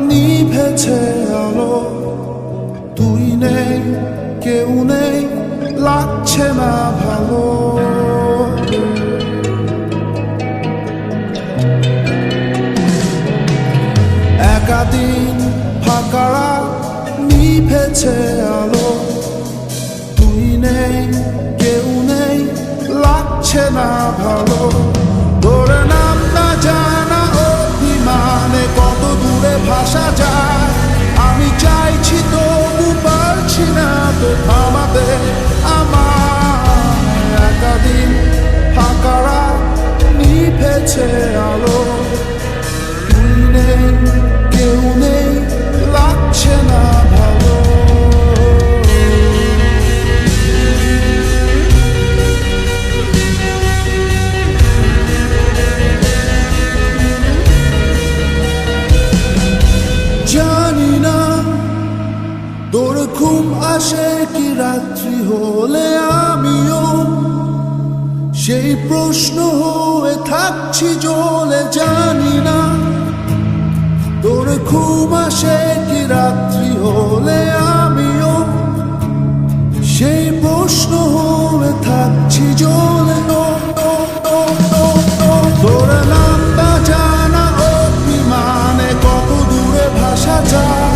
নিভেছে আলো, তুই নেই কেউ নেই, লাগছে না ভালো। একাদিন ফাঁকা রাত, নিভেছে আলো, তুই নেই কেউ নেই, লাগছে না ভালো। তোর নাম না জানা অভিমানে কত দূরে ভাসা যায়, আমি চাইছি তবু পারছি না তো থামাতে আমার। একাদিন ফাঁকা রাত, নিভেছে আলো, তুই নেই কেউ নেই, লাগছে না ভালো। জানি না তোর ঘুম আসে কি রাত্রি হলে, আমিও সেই প্রশ্ন হয়ে থাকছি জ্বলে। জানি না তোর ঘুম আসে কি রাত্রি হলে, আমিও সেই প্রশ্ন হয়ে থাকছি জ্বলে। তোর নামটা জানা অভিমানে কত দূরে ভাসা যায়,